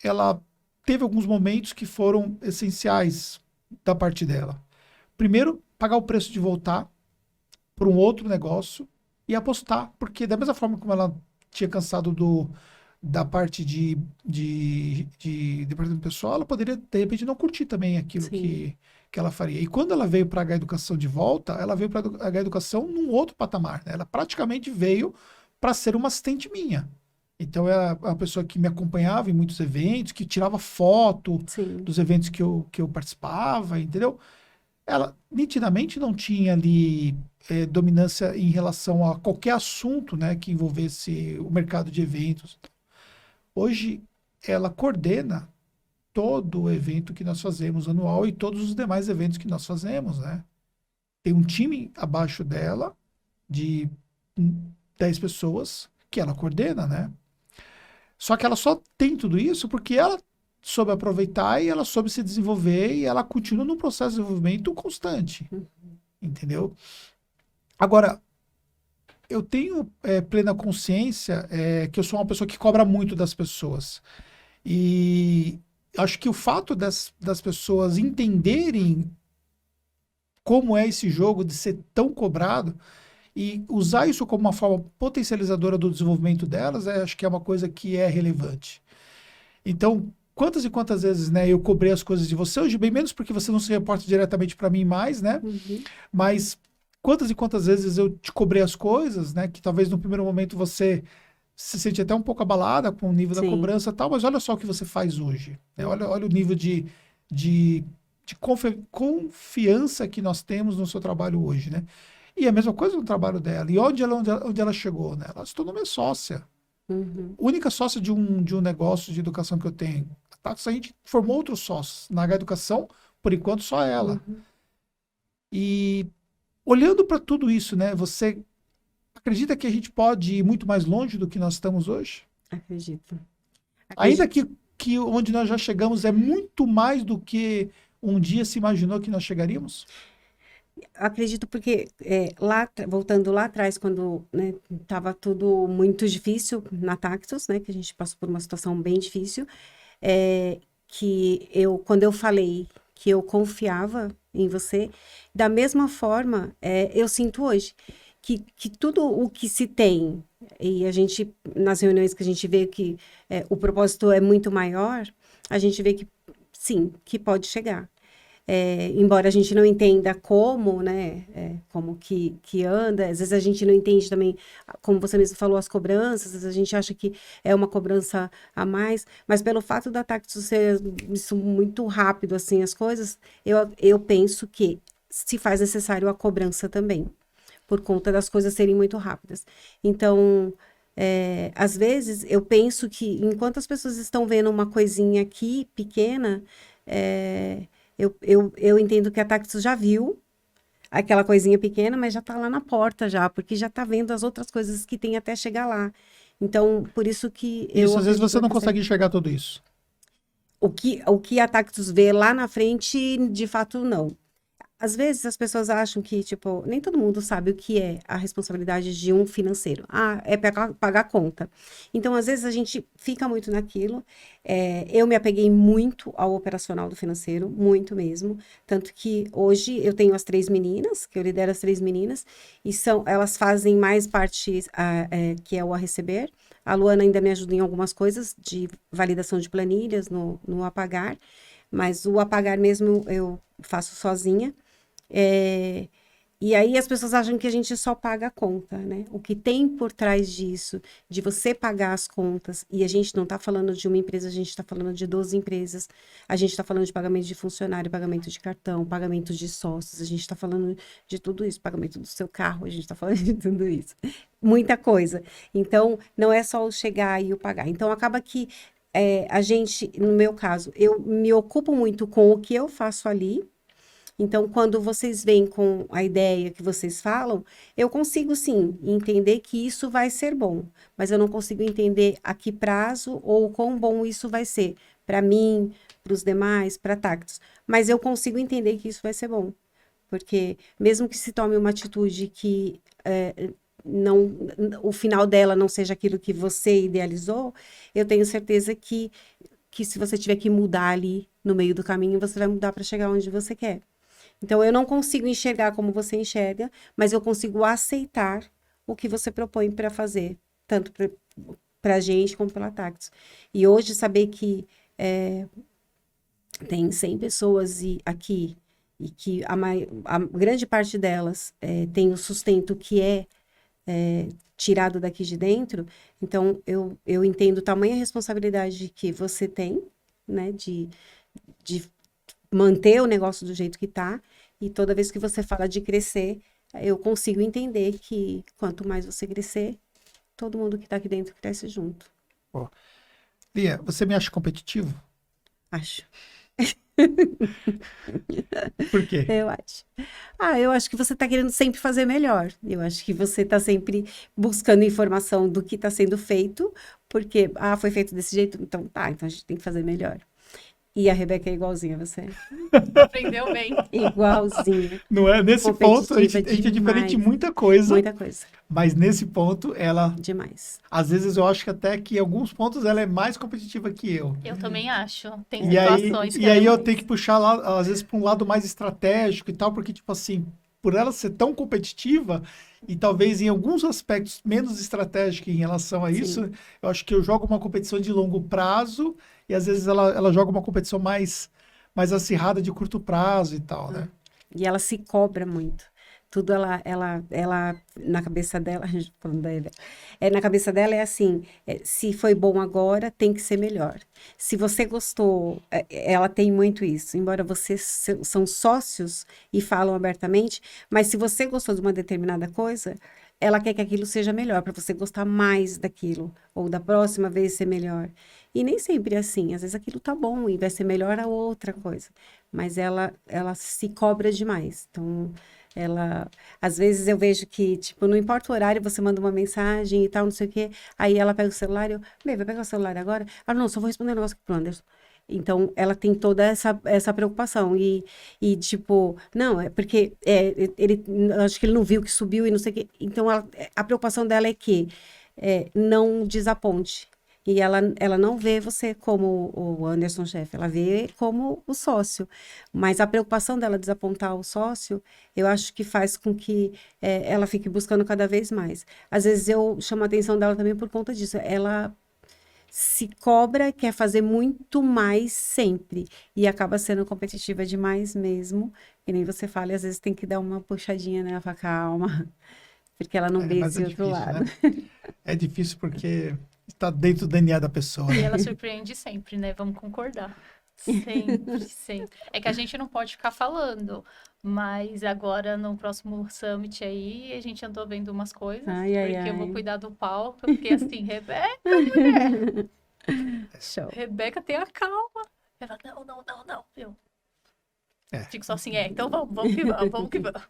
ela teve alguns momentos que foram essenciais da parte dela. Primeiro, pagar o preço de voltar para um outro negócio e apostar, porque da mesma forma como ela tinha cansado da parte de departamento pessoal, ela poderia, de repente, não curtir também aquilo Sim. que ela faria. E quando ela veio para a H-Educação de volta, ela veio para a H-Educação num outro patamar, né? Ela praticamente veio para ser uma assistente minha. Então, é a pessoa que me acompanhava em muitos eventos, que tirava foto Sim. dos eventos que eu participava, entendeu? Ela nitidamente não tinha ali dominância em relação a qualquer assunto, né, que envolvesse o mercado de eventos. Hoje, ela coordena todo o evento que nós fazemos anual e todos os demais eventos que nós fazemos, né? Tem um time abaixo dela de 10 pessoas que ela coordena, né? Só que ela só tem tudo isso porque ela soube aproveitar e ela soube se desenvolver e ela continua num processo de desenvolvimento constante, entendeu? Agora, eu tenho plena consciência que eu sou uma pessoa que cobra muito das pessoas. E acho que o fato das pessoas entenderem como é esse jogo de ser tão cobrado e usar isso como uma forma potencializadora do desenvolvimento delas, acho que é uma coisa que é relevante. Então, quantas e quantas vezes, né, eu cobrei as coisas de você, hoje bem menos porque você não se reporta diretamente para mim mais, né? Uhum. Mas quantas e quantas vezes eu te cobrei as coisas, né, que talvez no primeiro momento você se sente até um pouco abalada com o nível da Sim. cobrança e tal, mas olha só o que você faz hoje, né? Olha o nível de, confiança que nós temos no seu trabalho hoje, né? E a mesma coisa no trabalho dela. E onde ela chegou, né? Ela se tornou minha sócia. Uhum. Única sócia de um negócio de educação que eu tenho. A gente formou outros sócios. Na H-Educação, por enquanto, só ela. Uhum. E olhando para tudo isso, né? Você acredita que a gente pode ir muito mais longe do que nós estamos hoje? Acredito. Ainda Acredito. que onde nós já chegamos é muito mais do que um dia se imaginou que nós chegaríamos? Acredito porque voltando lá atrás, quando, né, tava tudo muito difícil na Tactus, né, que a gente passou por uma situação bem difícil, quando eu falei que eu confiava em você, da mesma forma, eu sinto hoje que tudo o que se tem, e a gente, nas reuniões que a gente vê que o propósito é muito maior, a gente vê que sim, que pode chegar. Embora a gente não entenda como, né, como que anda, às vezes a gente não entende também, como você mesmo falou, as cobranças, às vezes a gente acha que é uma cobrança a mais, mas pelo fato da Tactus ser isso muito rápido, assim, as coisas, eu penso que se faz necessário a cobrança também, por conta das coisas serem muito rápidas. Então, às vezes, eu penso que enquanto as pessoas estão vendo uma coisinha aqui, pequena, eu entendo que a Tactus já viu aquela coisinha pequena, mas já está lá na porta já, porque já está vendo as outras coisas que tem até chegar lá. Então, por isso que eu Isso, às vezes acredito você que vai não conseguir. consegue enxergar tudo isso. O que a Tactus vê lá na frente, de fato, não. Às vezes as pessoas acham que, tipo, nem todo mundo sabe o que é a responsabilidade de um financeiro. Ah, é pagar a conta. Então, às vezes a gente fica muito naquilo. Eu me apeguei muito ao operacional do financeiro, muito mesmo. Tanto que hoje eu tenho as 3 meninas, que eu lidero as 3 meninas, e elas fazem mais parte, que é o a receber. A Luana ainda me ajuda em algumas coisas de validação de planilhas no apagar, mas o apagar mesmo eu faço sozinha. É, e aí as pessoas acham que a gente só paga a conta, né? O que tem por trás disso, de você pagar as contas, e a gente não está falando de uma empresa, a gente está falando de 12 empresas, a gente está falando de pagamento de funcionário, pagamento de cartão, pagamento de sócios, a gente está falando de tudo isso, pagamento do seu carro, a gente está falando de tudo isso. Muita coisa. Então, não é só o chegar e o pagar. Então, acaba que a gente, no meu caso, eu me ocupo muito com o que eu faço ali. Então, quando vocês vêm com a ideia que vocês falam, eu consigo sim entender que isso vai ser bom, mas eu não consigo entender a que prazo ou quão bom isso vai ser para mim, para os demais, para Tactus. Mas eu consigo entender que isso vai ser bom, porque mesmo que se tome uma atitude que não, o final dela não seja aquilo que você idealizou, eu tenho certeza que se você tiver que mudar ali no meio do caminho, você vai mudar para chegar onde você quer. Então, eu não consigo enxergar como você enxerga, mas eu consigo aceitar o que você propõe para fazer, tanto pra gente como pela Tactus. E hoje saber que tem 100 pessoas aqui e que a grande parte delas tem o sustento que tirado daqui de dentro, então eu entendo tamanha responsabilidade que você tem, né, de manter o negócio do jeito que tá, e toda vez que você fala de crescer, eu consigo entender que quanto mais você crescer, todo mundo que tá aqui dentro cresce junto. Lia, você me acha competitivo? Acho. Por quê? Eu acho. Eu acho que você está querendo sempre fazer melhor. Eu acho que você está sempre buscando informação do que está sendo feito, porque, foi feito desse jeito, então então a gente tem que fazer melhor. E a Rebeca é igualzinha a você. Aprendeu bem. Igualzinha. Não é? Nesse ponto, a gente é Competitiva diferente em demais. muita coisa, Muita coisa. mas nesse ponto, ela, Demais. às vezes eu acho que até que em alguns pontos ela é mais competitiva que eu. Eu também acho. Tem E aí, situações que e ela aí é eu mais. tenho que puxar lá, às vezes, para um lado mais estratégico e tal, porque, tipo assim, por ela ser tão competitiva e talvez em alguns aspectos menos estratégica em relação a isso, Sim. eu acho que eu jogo uma competição de longo prazo e às vezes ela joga uma competição mais acirrada de curto prazo e tal, né? E ela se cobra muito. Tudo ela na cabeça dela, falando dela, na cabeça dela é assim, se foi bom agora, tem que ser melhor. Se você gostou, ela tem muito isso, embora vocês são sócios e falam abertamente, mas se você gostou de uma determinada coisa, ela quer que aquilo seja melhor, para você gostar mais daquilo, ou da próxima vez ser melhor. E nem sempre é assim, às vezes aquilo tá bom e vai ser melhor a outra coisa, mas ela se cobra demais. Então, às vezes eu vejo que, tipo, não importa o horário, você manda uma mensagem e tal, não sei o quê, aí ela pega o celular e vai pegar o celular agora? Não, só vou responder um negócio aqui pro Anderson. Então, ela tem toda essa preocupação e tipo, não, é porque acho que ele não viu que subiu e não sei o quê. Então, a preocupação dela é que não desaponte. E ela não vê você como o Anderson chefe, ela vê como o sócio. Mas a preocupação dela desapontar o sócio, eu acho que faz com que ela fique buscando cada vez mais. Às vezes eu chamo a atenção dela também por conta disso. Ela se cobra, quer fazer muito mais sempre. E acaba sendo competitiva demais mesmo. Que nem você fala, e às vezes tem que dar uma puxadinha nela, falar, calma. Porque ela não vê Mas é esse outro difícil, lado. né? É difícil porque está dentro do DNA da pessoa, E né? ela surpreende sempre, né? Vamos concordar. Sempre, sempre. É que a gente não pode ficar falando, mas agora no próximo Summit aí, a gente andou vendo umas coisas, Ai, ai, porque eu vou ai. cuidar do palco, porque assim, Rebeca, mulher, Show. Rebeca tem a calma. Ela, não. Eu É. fico só assim, então vamos que vamos, vamos que vamos.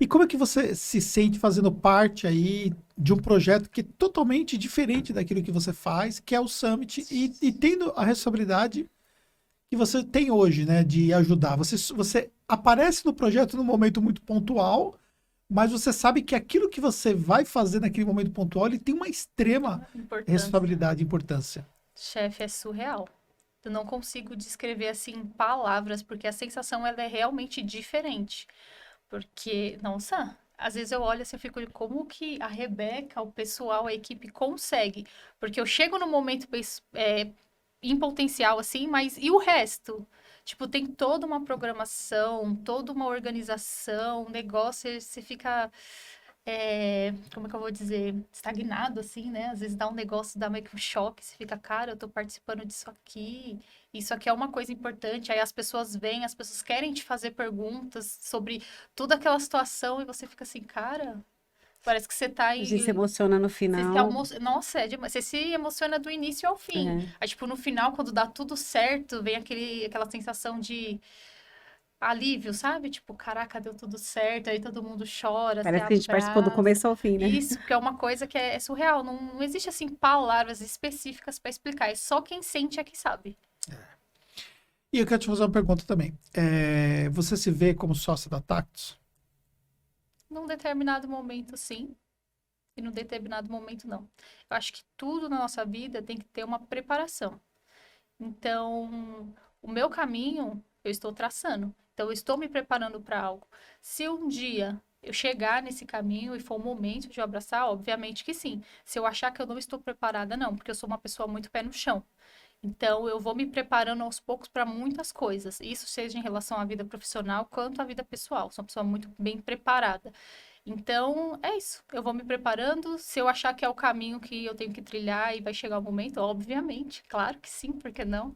E como é que você se sente fazendo parte aí de um projeto que é totalmente diferente daquilo que você faz, que é o Summit, e tendo a responsabilidade que você tem hoje, né, de ajudar? Você aparece no projeto num momento muito pontual, mas você sabe que aquilo que você vai fazer naquele momento pontual, ele tem uma extrema Importância. responsabilidade e importância. Chefe, é surreal. Eu não consigo descrever assim em palavras, porque a sensação ela é realmente diferente. Porque, nossa, às vezes eu olho assim, eu fico, como que a Rebeca, o pessoal, a equipe consegue? Porque eu chego no momento em potencial, assim, mas e o resto? Tipo, tem toda uma programação, toda uma organização, um negócio, você fica, como é que eu vou dizer, estagnado, assim, né? Às vezes dá um negócio, dá meio que um choque, você fica, cara, eu tô participando disso aqui, isso aqui é uma coisa importante, aí as pessoas vêm, as pessoas querem te fazer perguntas sobre toda aquela situação, e você fica assim, cara, parece que você tá A gente se emociona no você se final. Nossa, é demais. Você se emociona do início ao fim. Aí, tipo, no final, quando dá tudo certo, vem aquela sensação de alívio, sabe? Tipo, caraca, deu tudo certo. Aí todo mundo chora, se Parece que a gente participou do abraça. começo ao fim, né? Isso, que é uma coisa que é surreal. Não existe, assim, palavras específicas para explicar. É só quem sente é que sabe. E eu quero te fazer uma pergunta também. Você se vê como sócia da Tactus? Num determinado momento, sim. E num determinado momento, não. Eu acho que tudo na nossa vida tem que ter uma preparação. Então, o meu caminho eu estou traçando. Então, eu estou me preparando para algo. Se um dia eu chegar nesse caminho e for o momento de eu abraçar, obviamente que sim. Se eu achar que eu não estou preparada, não, porque eu sou uma pessoa muito pé no chão. Então, eu vou me preparando aos poucos para muitas coisas. Isso seja em relação à vida profissional quanto à vida pessoal. Sou uma pessoa muito bem preparada. Então, é isso. Eu vou me preparando. Se eu achar que é o caminho que eu tenho que trilhar e vai chegar o momento, obviamente, claro que sim, por que não?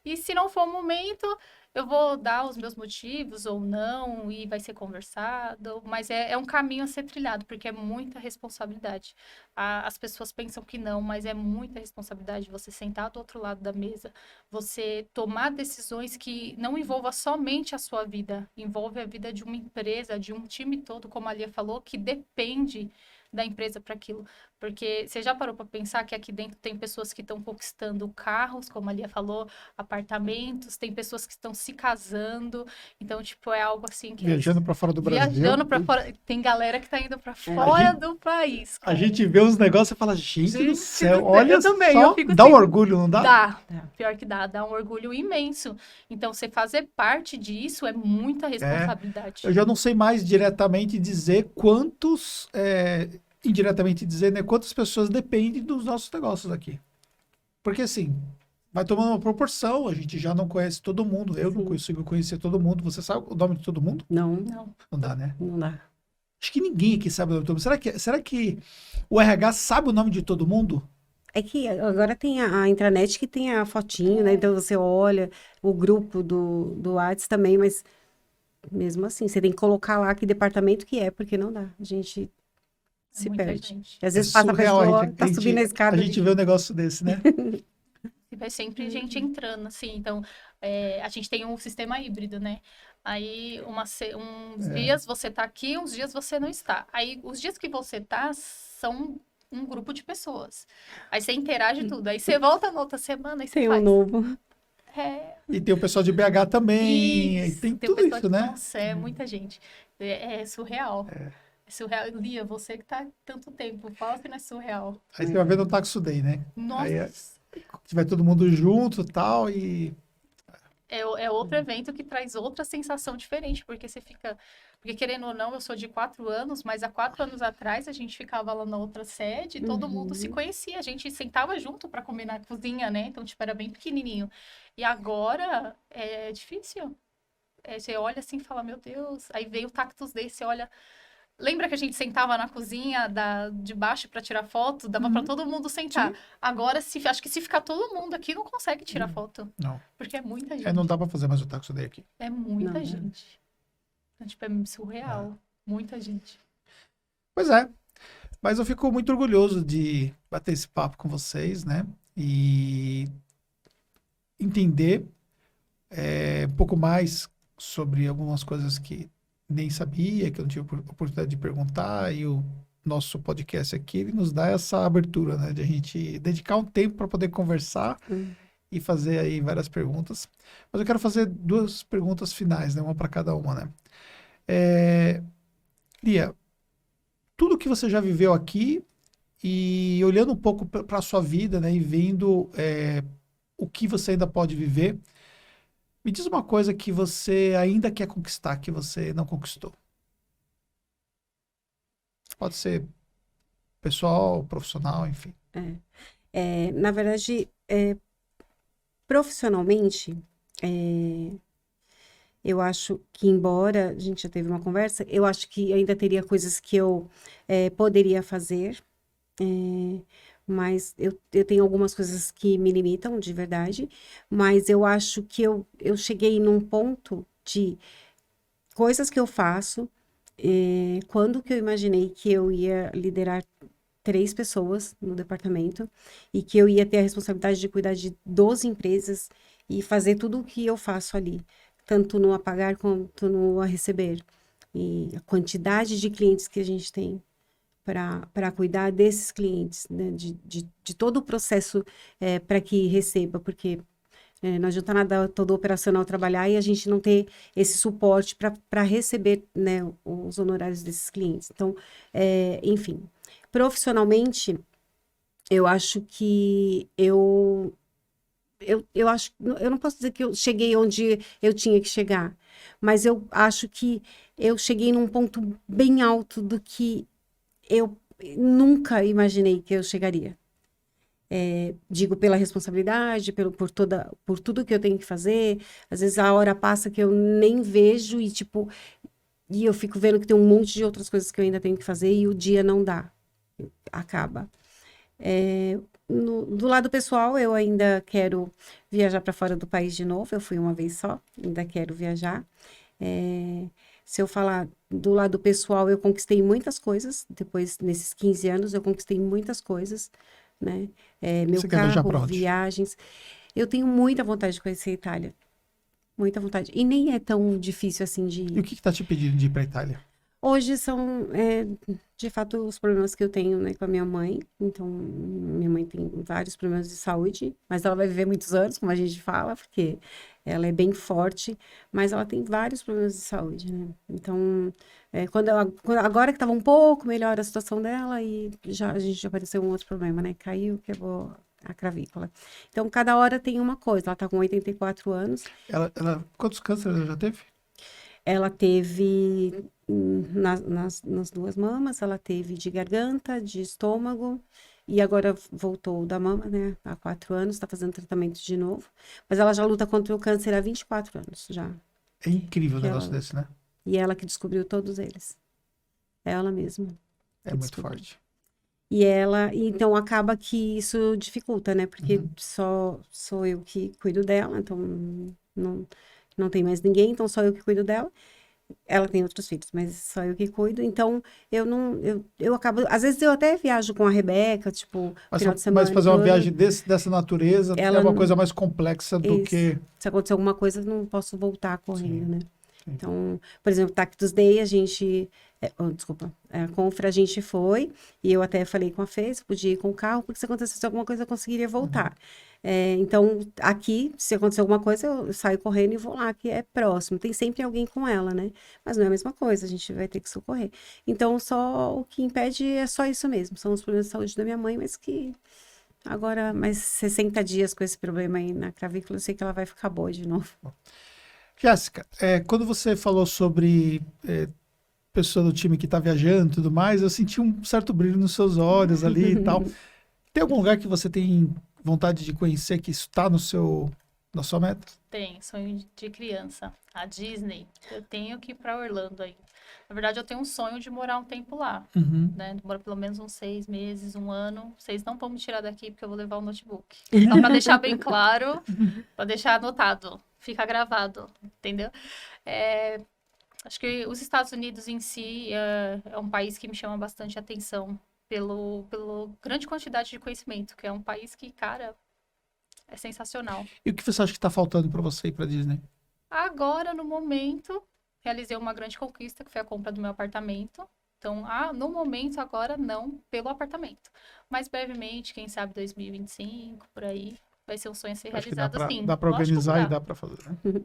E se não for o momento, eu vou dar os meus motivos ou não, e vai ser conversado. Mas é um caminho a ser trilhado, porque é muita responsabilidade. As pessoas pensam que não, mas é muita responsabilidade você sentar do outro lado da mesa, você tomar decisões que não envolvam somente a sua vida, envolve a vida de uma empresa, de um time todo, como a Lia falou, que depende da empresa para aquilo. Porque você já parou para pensar que aqui dentro tem pessoas que estão conquistando carros, como a Lia falou, apartamentos, tem pessoas que estão se casando. Então, tipo, é algo assim que Viajando para fora do Brasil. viajando para fora, tem galera que tá indo para fora do país. A Cara. gente vê uns negócios e fala, gente do Gente céu, do céu, olha eu também, só, eu fico dá um assim, orgulho, não dá? Dá. Pior que dá um orgulho imenso. Então, você fazer parte disso é muita responsabilidade. Eu já não sei mais diretamente dizer quantos, indiretamente dizer, né, quantas pessoas dependem dos nossos negócios aqui. Porque assim, vai tomando uma proporção, a gente já não conhece todo mundo, eu não Sim. consigo conhecer todo mundo. Você sabe o nome de todo mundo? Não, Não. Não dá, né? não dá. Acho que ninguém aqui sabe o nome de todo mundo. Será que o RH sabe o nome de todo mundo? É que agora tem a intranet que tem a fotinho, né? Então você olha o grupo do Whats também, mas mesmo assim, você tem que colocar lá que departamento que é, porque não dá. A gente se muita perde. gente. E às vezes passa a surreal, pessoa, tá subindo a a escada. gente vê um negócio desse, né? E vai sempre gente entrando, assim. Então, a gente tem um sistema híbrido, né? Aí, uns dias você tá aqui, uns dias você não está. Aí, os dias que você tá são um grupo de pessoas. Aí você interage tudo. Aí você volta na outra semana e você Tem um faz. novo. E tem o pessoal de BH também, e Isso, tem o tudo pessoal isso, né? Nossa, é muita gente. É surreal. É surreal. Lia, você que tá há tanto tempo, fala que não é surreal. Aí você vai ver no Taxo Day, né? Nossa, Aí vai todo mundo junto e tal, e é outro evento que traz outra sensação diferente, porque você fica. Porque, querendo ou não, eu sou de 4 anos, mas há 4 anos atrás a gente ficava lá na outra sede e todo mundo se conhecia. A gente sentava junto para comer na cozinha, né? Então, tipo, era bem pequenininho. E agora é difícil. Você olha assim e fala, meu Deus. Aí veio o Tactus Day, você olha. Lembra que a gente sentava na cozinha de baixo para tirar foto? Dava para todo mundo sentar. Agora, acho que se ficar todo mundo aqui, não consegue tirar foto. não. Porque é muita gente. Não dá pra fazer mais o Taxo Day aqui. É muita Não. gente. Então, tipo, é surreal. Muita gente. Pois é. Mas eu fico muito orgulhoso de bater esse papo com vocês, né? E entender um pouco mais sobre algumas coisas que nem sabia, que eu não tive oportunidade de perguntar. E o nosso podcast aqui, ele nos dá essa abertura, né? De a gente dedicar um tempo para poder conversar e fazer aí várias perguntas. Mas eu quero fazer 2 perguntas finais, né? Uma para cada uma, né? Lia, tudo que você já viveu aqui e olhando um pouco para a sua vida, né, e vendo o que você ainda pode viver, me diz uma coisa que você ainda quer conquistar, que você não conquistou. Pode ser pessoal, profissional, enfim. Na verdade, profissionalmente, eu acho que, embora a gente já teve uma conversa, eu acho que ainda teria coisas que eu poderia fazer, mas eu tenho algumas coisas que me limitam, de verdade, mas eu acho que eu cheguei num ponto de coisas que eu faço, quando que eu imaginei que eu ia liderar 3 pessoas no departamento e que eu ia ter a responsabilidade de cuidar de 12 empresas e fazer tudo o que eu faço ali, tanto no a pagar quanto no a receber. E a quantidade de clientes que a gente tem para cuidar desses clientes, né? De todo o processo para que receba, porque não adianta nada todo operacional trabalhar e a gente não ter esse suporte para receber, né, os honorários desses clientes. Então, enfim, profissionalmente, eu acho que eu acho, eu não posso dizer que eu cheguei onde eu tinha que chegar, mas eu acho que eu cheguei num ponto bem alto do que eu nunca imaginei que eu chegaria. Digo pela responsabilidade, por tudo que eu tenho que fazer. Às vezes a hora passa que eu nem vejo e tipo, e eu fico vendo que tem um monte de outras coisas que eu ainda tenho que fazer e o dia não dá, acaba. Do lado pessoal, eu ainda quero viajar para fora do país de novo. Eu fui uma vez só, ainda quero viajar. Se eu falar do lado pessoal, eu conquistei muitas coisas. Depois, nesses 15 anos, eu conquistei muitas coisas, né? Meu Você quer viajar pra carro, onde? viagens. Eu tenho muita vontade de conhecer a Itália. Muita vontade. E nem é tão difícil assim de E o ir. que está te pedindo de ir para Itália? Hoje são, de fato, os problemas que eu tenho, né, com a minha mãe. Então, minha mãe tem vários problemas de saúde, mas ela vai viver muitos anos, como a gente fala, porque ela é bem forte, mas ela tem vários problemas de saúde, né? Então, agora que estava um pouco melhor a situação dela, e a gente já apareceu um outro problema, né? Caiu, quebrou a clavícula. Então, cada hora tem uma coisa. Ela está com 84 anos. Quantos cânceres ela já teve? Ela teve nas duas mamas, ela teve de garganta, de estômago, e agora voltou da mama, né? Há 4 anos, está fazendo tratamento de novo. Mas ela já luta contra o câncer há 24 anos, já. É incrível um Que negócio ela- desse, né? E ela que descobriu todos eles. Ela mesma. É que muito descobriu. forte. Então acaba que isso dificulta, né? Porque Uhum. só sou eu que cuido dela, então não tem mais ninguém, então só eu que cuido dela. Ela tem outros filhos, mas só eu que cuido. Então, eu não. Eu acabo. Às vezes eu até viajo com a Rebeca, tipo, final de Mas semana e fazer uma tudo. viagem dessa natureza é Ela. uma coisa mais complexa do Isso. que. Se acontecer alguma coisa, eu não posso voltar correndo, Sim, né? sim. Então, por exemplo, Tactus Day, a gente. Desculpa. A Confra a gente foi, e eu até falei com a Fê, se podia ir com o carro, porque se acontecesse alguma coisa, eu conseguiria voltar. Então, aqui, se acontecer alguma coisa, eu saio correndo e vou lá, que é próximo. Tem sempre alguém com ela, né? Mas não é a mesma coisa, a gente vai ter que socorrer. Então, só o que impede é só isso mesmo. São os problemas de saúde da minha mãe, mas que agora, mais 60 dias com esse problema aí na clavícula, eu sei que ela vai ficar boa de novo. Jéssica, quando você falou sobre pessoa do time que está viajando e tudo mais, eu senti um certo brilho nos seus olhos ali e tal. Tem algum lugar que você tem vontade de conhecer que está na sua meta? Tem, sonho de criança. A Disney. Eu tenho que ir pra Orlando aí. Na verdade, eu tenho um sonho de morar um tempo lá, Uhum. né? Demora pelo menos uns 6 meses, um ano. Vocês não vão me tirar daqui porque eu vou levar o notebook. Só pra deixar bem claro, pra deixar anotado. Fica gravado, entendeu? Acho que os Estados Unidos em si é um país que me chama bastante atenção pela grande quantidade de conhecimento, que é um país que, cara, é sensacional. E o que você acha que está faltando para você ir para Disney? Agora, no momento, realizei uma grande conquista, que foi a compra do meu apartamento. Então, no momento, agora, não pelo apartamento. Mas, brevemente, quem sabe 2025, por aí, vai ser um sonho a ser Acho que realizado, sim. dá para Lógico que organizar e dá. dá para fazer, né?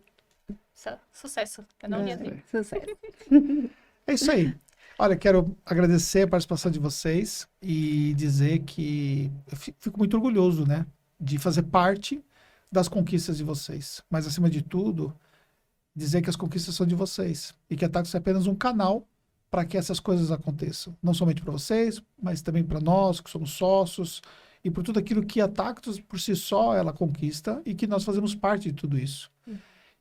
Sucesso. Eu não ia ter. Sucesso. É isso aí. Olha, quero agradecer a participação de vocês e dizer que eu fico muito orgulhoso, né, de fazer parte das conquistas de vocês. Mas, acima de tudo, dizer que as conquistas são de vocês e que a Tactus é apenas um canal para que essas coisas aconteçam. Não somente para vocês, mas também para nós, que somos sócios, e por tudo aquilo que a Tactus, por si só, ela conquista e que nós fazemos parte de tudo isso.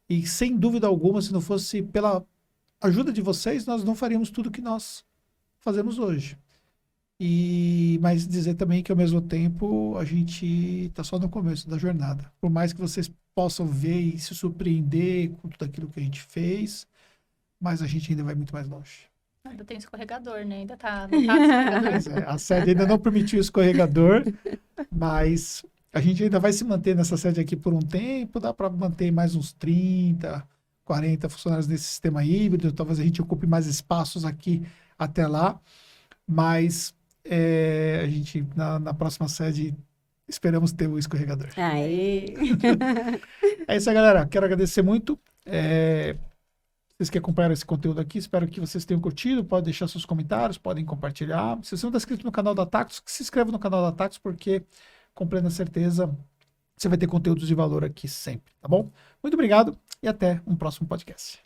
E, sem dúvida alguma, se não fosse pela ajuda de vocês, nós não faríamos tudo que nós fazemos hoje. Mas dizer também que, ao mesmo tempo, a gente está só no começo da jornada. Por mais que vocês possam ver e se surpreender com tudo aquilo que a gente fez, mas a gente ainda vai muito mais longe. Ainda tem escorregador, né? Ainda não tá escorregador. Pois é, a sede ainda não permitiu o escorregador, mas a gente ainda vai se manter nessa sede aqui por um tempo, dá para manter mais uns 30, 40 funcionários nesse sistema híbrido, talvez a gente ocupe mais espaços aqui até lá, mas a gente, na próxima sede, esperamos ter o escorregador. Aí. É isso aí, galera. Quero agradecer muito. Vocês que acompanharam esse conteúdo aqui, espero que vocês tenham curtido. Podem deixar seus comentários, podem compartilhar. Se você não está inscrito no canal da Tactus, se inscreva no canal da Tactus, porque, com plena certeza, você vai ter conteúdos de valor aqui sempre, tá bom? Muito obrigado e até um próximo podcast.